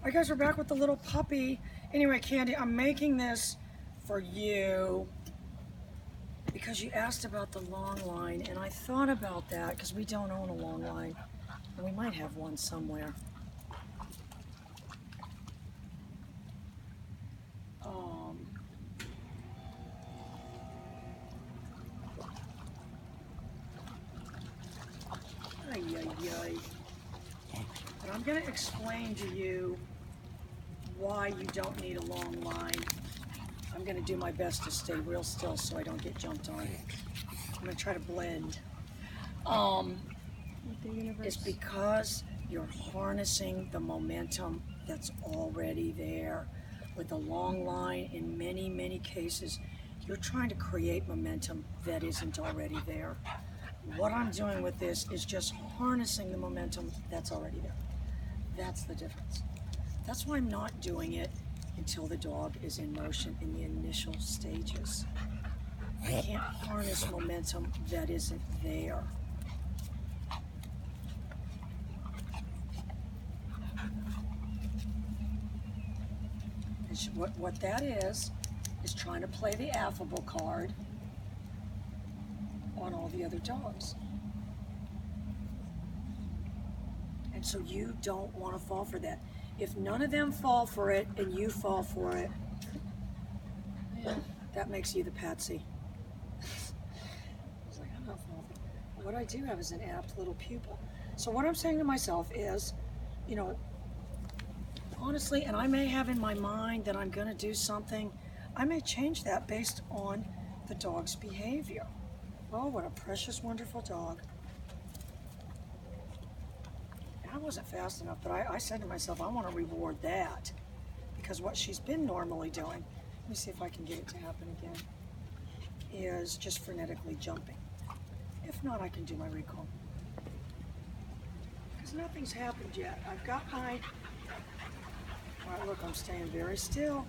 Alright guys, we're back with the little puppy. Anyway, Candy, I'm making this for you because you asked about the long line, and I thought about that because we don't own a long line, and we might have one somewhere. But I'm going to explain to you why you don't need a long line. I'm going to do my best to stay real still so I don't get jumped on. I'm going to try to blend. It's because you're harnessing the momentum that's already there. With the long line, in many, many cases, you're trying to create momentum that isn't already there. What I'm doing with this is just harnessing the momentum that's already there. That's the difference. That's why I'm not doing it until the dog is in motion in the initial stages. I can't harness momentum that isn't there. What that is trying to play the affable card on all the other dogs. And so you don't want to fall for that. If none of them fall for it and you fall for it, that makes you the patsy. I was like, I'm not falling for it. What I do have is an apt little pupil. So what I'm saying to myself is, you know, honestly, and I may have in my mind that I'm going to do something, I may change that based on the dog's behavior. Oh, what a precious, wonderful dog. I wasn't fast enough, but I said to myself, I want to reward that because what she's been normally doing, let me see if I can get it to happen again, is just frenetically jumping. If not, I can do my recall. Because nothing's happened yet. I've got my, all right, look, I'm staying very still.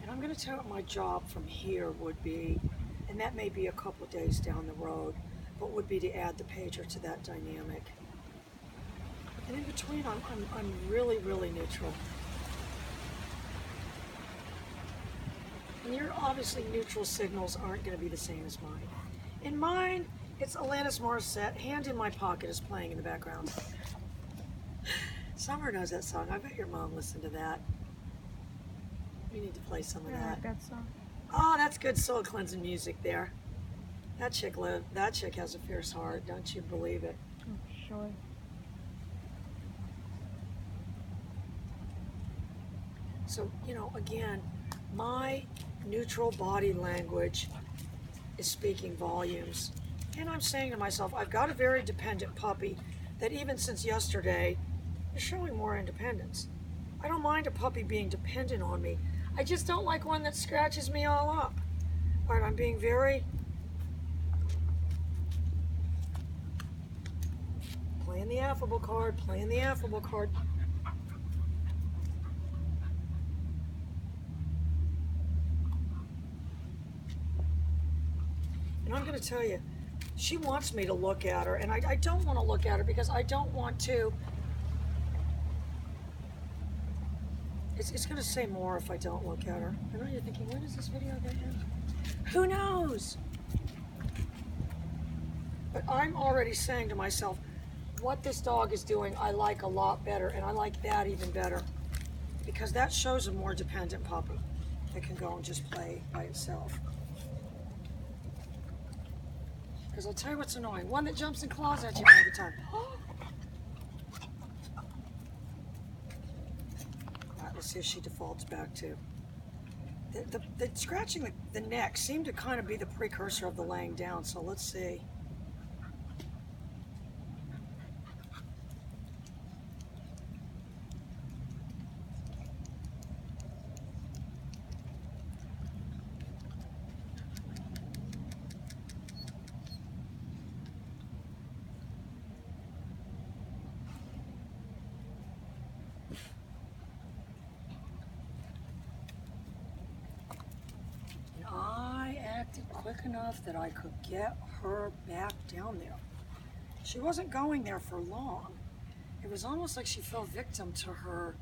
I'm going to tell you what my job from here would be, and that may be a couple days down the road, but would be to add the pager to that dynamic. And in between, I'm really, really neutral. And your obviously neutral signals aren't going to be the same as mine. In mine, it's Alanis Morissette, Hand in My Pocket is playing in the background. Summer knows that song. I bet your mom listened to that. We need to play some of that. I like that song. Oh, that's good soul cleansing music there. That chick has a fierce heart, don't you believe it? Oh, sure. So, you know, again, my neutral body language is speaking volumes. And I'm saying to myself, I've got a very dependent puppy that even since yesterday is showing more independence. I don't mind a puppy being dependent on me. I just don't like one that scratches me all up. All right, I'm being very... Playing the affable card, playing the affable card. And I'm going to tell you, she wants me to look at her, and I don't want to look at her because I don't want to... It's going to say more if I don't look at her. I know you're thinking, when is this video going to end? Who knows? But I'm already saying to myself, what this dog is doing, I like a lot better, and I like that even better. Because that shows a more dependent puppy that can go and just play by itself. Because I'll tell you what's annoying. One that jumps and claws at you all the time. Let's see if she defaults back to. The scratching the neck seemed to kind of be the precursor of the laying down, so let's see. quick enough that I could get her back down there. She wasn't going there for long. It was almost like she fell victim to her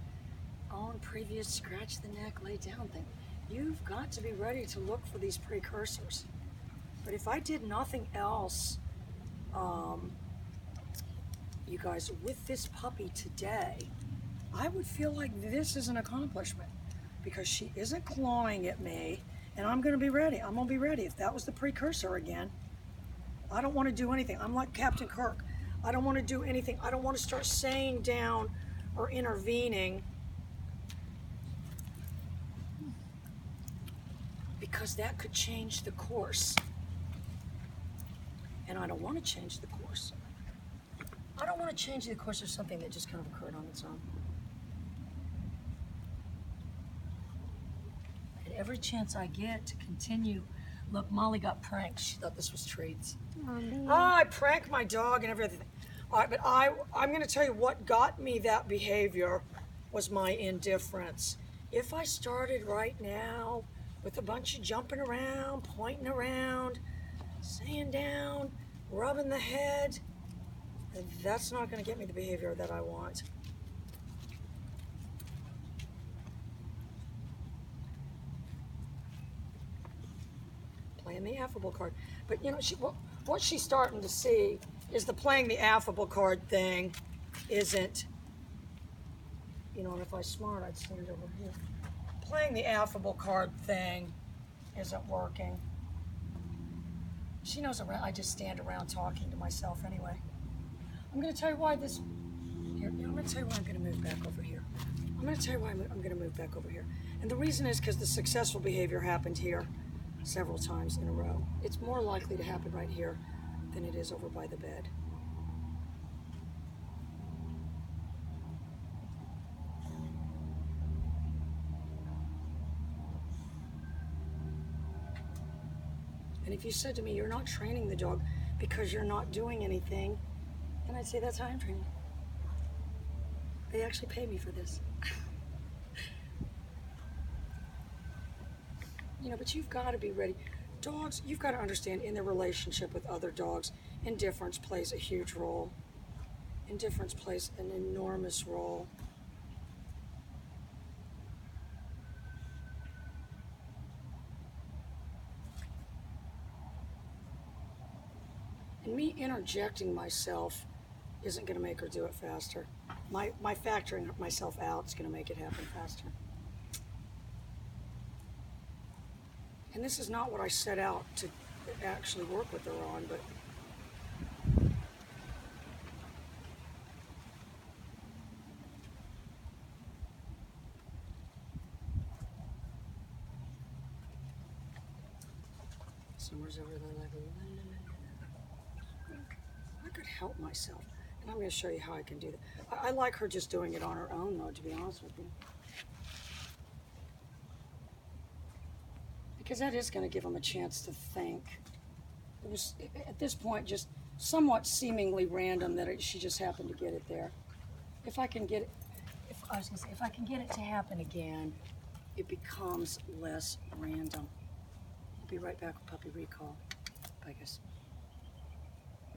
own previous scratch the neck, lay down thing. You've got to be ready to look for these precursors. But if I did nothing else, you guys, with this puppy today, I would feel like this is an accomplishment because she isn't clawing at me, and I'm going to be ready. I'm going to be ready. If that was the precursor again, I don't want to do anything. I'm like Captain Kirk. I don't want to do anything. I don't want to start saying down or intervening because that could change the course. And I don't want to change the course. I don't want to change the course of something that just kind of occurred on its own. At every chance I get to continue, look, Molly got pranked. She thought this was treats. I prank my dog and everything. All right, but I'm going to tell you what got me that behavior was my indifference. If I started right now with a bunch of jumping around, pointing around, saying down, rubbing the head, that's not going to get me the behavior that I want. Playing the affable card. But you know, what she's starting to see is the playing the affable card thing isn't, you know, and if I was smart, I'd stand over here. Playing the affable card thing isn't working. She knows I just stand around talking to myself anyway. I'm going to tell you why this, here, I'm going to tell you why I'm going to move back over here. I'm going to tell you why I'm going to move back over here. And the reason is because the successful behavior happened here several times in a row. It's more likely to happen right here than it is over by the bed. And if you said to me, you're not training the dog because you're not doing anything, then I'd say that's how I'm training. They actually pay me for this. You know, but you've got to be ready. Dogs, you've got to understand in their relationship with other dogs, indifference plays a huge role. Indifference plays an enormous role. And me interjecting myself isn't going to make her do it faster. My factoring myself out is going to make it happen faster. And this is not what I set out to actually work with her on, but somewhere's over there like I could help myself. And I'm going to show you how I can do that. I like her just doing it on her own, though, to be honest with you. Because that is going to give them a chance to think. It was, at this point, just somewhat seemingly random that she just happened to get it there. If I can get it, if I can get it to happen again, it becomes less random. I'll be right back with Puppy Recall. Bye, guys.